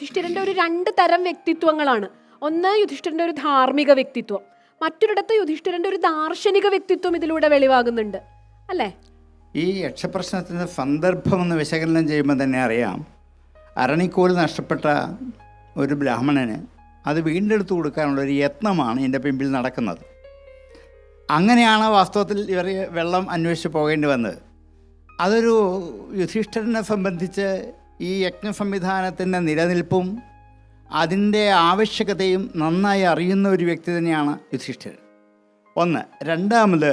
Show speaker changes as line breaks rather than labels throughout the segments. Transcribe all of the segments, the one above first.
യുധിഷ്ഠിരന്റെ ഒരു രണ്ട് തരം വ്യക്തിത്വങ്ങളാണ്. ഒന്ന് യുധിഷ്ഠിരന്റെ ഒരു ധാർമ്മിക വ്യക്തിത്വം, മറ്റൊരിടത്ത് യുധിഷ്ഠിരന്റെ ഒരു ദാർശനിക വ്യക്തിത്വം ഇതിലൂടെ വെളിവാകുന്നുണ്ട് അല്ലേ?
ഈ യക്ഷപ്രശ്നത്തിൻ്റെ സന്ദർഭമെന്ന് വിശകലനം ചെയ്യുമ്പോൾ തന്നെ അറിയാം, അരണിക്കോൽ നഷ്ടപ്പെട്ട ഒരു ബ്രാഹ്മണന് അത് വീണ്ടെടുത്തു കൊടുക്കാനുള്ള ഒരു യത്നമാണ് ഇതിൻ്റെ പിമ്പിൽ നടക്കുന്നത്. അങ്ങനെയാണ് വാസ്തവത്തിൽ ഇവർ വെള്ളം അന്വേഷിച്ച് പോകേണ്ടി വന്നത്. അതൊരു യുധിഷ്ഠിരനെ സംബന്ധിച്ച് ഈ യജ്ഞ സംവിധാനത്തിൻ്റെ നിലനിൽപ്പും അതിൻ്റെ ആവശ്യകതയും നന്നായി അറിയുന്ന ഒരു വ്യക്തി തന്നെയാണ് യുധിഷ്ഠിരൻ. ഒന്ന്. രണ്ടാമത്,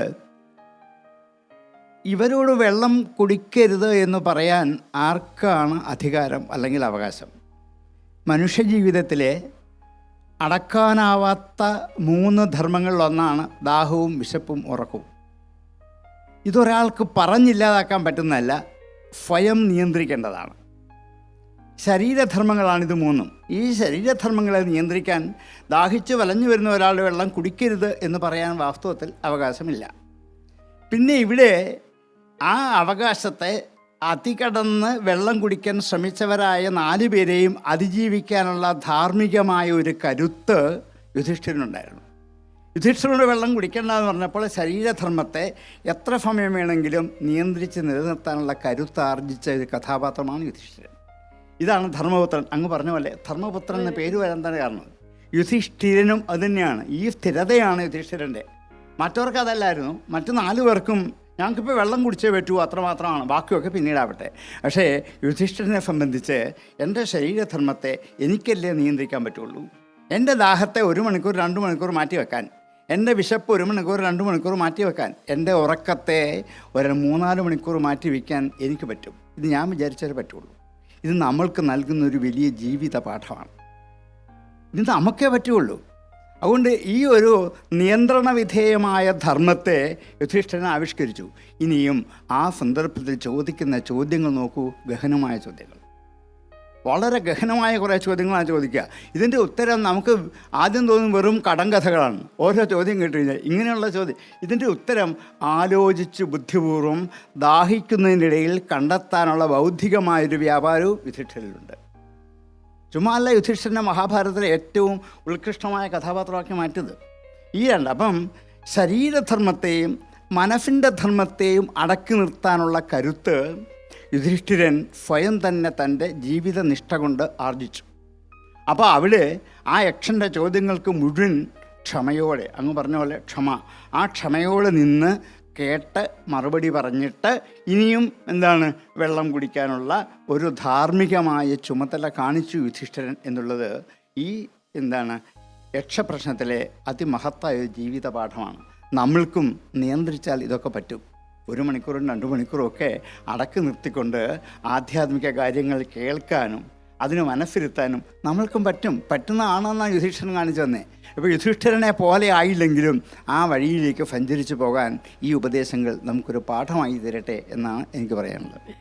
ഇവരോട് വെള്ളം കുടിക്കരുത് എന്ന് പറയാൻ ആർക്കാണ് അധികാരം അല്ലെങ്കിൽ അവകാശം? മനുഷ്യജീവിതത്തിലെ അടക്കാനാവാത്ത 3 ധർമ്മങ്ങളിലൊന്നാണ് ദാഹവും വിശപ്പും ഉറക്കവും. ഇതൊരാൾക്ക് പറഞ്ഞില്ലാതാക്കാൻ പറ്റുന്നതല്ല, സ്വയം നിയന്ത്രിക്കേണ്ടതാണ്. ശരീരധർമ്മങ്ങളാണിത് 3. ഈ ശരീരധർമ്മങ്ങളെ നിയന്ത്രിക്കാൻ ദാഹിച്ച് വലഞ്ഞു വരുന്ന ഒരാളുടെ വെള്ളം കുടിക്കരുത് എന്ന് പറയാൻ വാസ്തവത്തിൽ അവകാശമില്ല. പിന്നെ ഇവിടെ ആ അവകാശത്തെ അതികടന്ന് വെള്ളം കുടിക്കാൻ ശ്രമിച്ചവരായ 4 പേരെയും അതിജീവിക്കാനുള്ള ധാർമ്മികമായ ഒരു കരുത്ത് യുധിഷ്ഠിരനുണ്ടായിരുന്നു. യുധിഷ്ഠിരനോട് വെള്ളം കുടിക്കേണ്ട എന്ന് പറഞ്ഞപ്പോൾ ശരീരധർമ്മത്തെ എത്ര സമയം വേണമെങ്കിലും നിയന്ത്രിച്ച് നിലനിർത്താനുള്ള കരുത്ത് ആർജിച്ച ഒരു കഥാപാത്രമാണ് യുധിഷ്ഠിരൻ. ഇതാണ് ധർമ്മപുത്രൻ. അങ്ങ് പറഞ്ഞ പോലെ ധർമ്മപുത്രൻ എന്ന പേര് വരാൻ തന്നെ കാരണം യുധിഷ്ഠിരനും അതുതന്നെയാണ്. ഈ സ്ഥിരതയാണ് യുധിഷ്ഠിരൻ്റെ. മറ്റവർക്ക് അതല്ലായിരുന്നു. മറ്റു 4 പേർക്കും ഞങ്ങൾക്കിപ്പോൾ വെള്ളം കുടിച്ചേ പറ്റൂ, അത്രമാത്രമാണ്, ബാക്കിയൊക്കെ പിന്നീടാവട്ടെ. പക്ഷേ യുധിഷ്ഠിരനെ സംബന്ധിച്ച് എൻ്റെ ശരീരധർമ്മത്തെ എനിക്കല്ലേ നിയന്ത്രിക്കാൻ പറ്റുള്ളൂ. എൻ്റെ ദാഹത്തെ 1 മണിക്കൂർ 2 മണിക്കൂർ മാറ്റി വെക്കാൻ, എൻ്റെ വിശപ്പ് 1 മണിക്കൂർ 2 മണിക്കൂർ മാറ്റി വെക്കാൻ, എൻ്റെ ഉറക്കത്തെ ഒരു 3-4 മണിക്കൂർ മാറ്റി വയ്ക്കാൻ എനിക്ക് പറ്റും. ഇത് ഞാൻ വിചാരിച്ചാലേ പറ്റുള്ളൂ. ഇത് നമ്മൾക്ക് നൽകുന്നൊരു വലിയ ജീവിത പാഠമാണ്. ഇത് നമുക്കേ പറ്റുള്ളൂ. അതുകൊണ്ട് ഈ ഒരു നിയന്ത്രണ വിധേയമായ ധർമ്മത്തെ യുധിഷ്ഠിരൻ ആവിഷ്കരിച്ചു. ഇനിയും ആ സന്ദർഭത്തിൽ ചോദിക്കുന്ന ചോദ്യങ്ങൾ നോക്കൂ, ഗഹനമായ ചോദ്യങ്ങൾ, വളരെ ഗഹനമായ കുറേ ചോദ്യങ്ങളാണ് ചോദിക്കുക. ഇതിൻ്റെ ഉത്തരം നമുക്ക് ആദ്യം തോന്നും വെറും കടങ്കഥകളാണ്. ഓരോ ചോദ്യം കേട്ട് കഴിഞ്ഞാൽ ഇങ്ങനെയുള്ള ചോദ്യം, ഇതിൻ്റെ ഉത്തരം ആലോചിച്ച് ബുദ്ധിപൂർവ്വം ദാഹിക്കുന്നതിനിടയിൽ കണ്ടെത്താനുള്ള ബൗദ്ധികമായൊരു വ്യാപാരവും യുധിഷ്ഠിരനിലുണ്ട്. ചുമ്മാ അല്ല യുധിഷ്ഠിരനെ മഹാഭാരതത്തിലെ ഏറ്റവും ഉത്കൃഷ്ടമായ കഥാപാത്രമാക്കി മാറ്റിയത് ഈ 2. അപ്പം ശരീരധർമ്മത്തെയും മനസ്സിൻ്റെ ധർമ്മത്തെയും അടക്കി നിർത്താനുള്ള കരുത്ത് യുധിഷ്ഠിരൻ സ്വയം തന്നെ തൻ്റെ ജീവിത നിഷ്ഠ കൊണ്ട് ആർജിച്ചു. അപ്പോൾ അവിടെ ആ യക്ഷൻ്റെ ചോദ്യങ്ങൾക്ക് മുഴുവൻ ക്ഷമയോടെ, അങ്ങ് പറഞ്ഞ പോലെ ക്ഷമ, ആ ക്ഷമയോടെ നിന്ന് കേട്ട് മറുപടി പറഞ്ഞിട്ട് ഇനിയും വെള്ളം കുടിക്കാനുള്ള ഒരു ധാർമ്മികമായ ചുമതല കാണിച്ചു യുധിഷ്ഠിരൻ എന്നുള്ളത് ഈ യക്ഷപ്രശ്നത്തിലെ അതിമഹത്തായ ഒരു ജീവിത പാഠമാണ്. നമ്മൾക്കും നിയന്ത്രിച്ചാൽ ഇതൊക്കെ പറ്റും. 1 മണിക്കൂറും 2 മണിക്കൂറും ഒക്കെ അടക്കി നിർത്തിക്കൊണ്ട് ആധ്യാത്മിക കാര്യങ്ങൾ കേൾക്കാനും അതിന് മനസ്സിരുത്താനും നമ്മൾക്കും പറ്റുന്നതാണെന്നാണ് യുധിഷ്ഠിരൻ കാണിച്ചു തന്നെ. ഇപ്പോൾ യുധിഷ്ഠിരനെ പോലെ ആയില്ലെങ്കിലും ആ വഴിയിലേക്ക് സഞ്ചരിച്ചു പോകാൻ ഈ ഉപദേശങ്ങൾ നമുക്കൊരു പാഠമായി തരട്ടെ എന്നാണ് എനിക്ക് പറയാനുള്ളത്.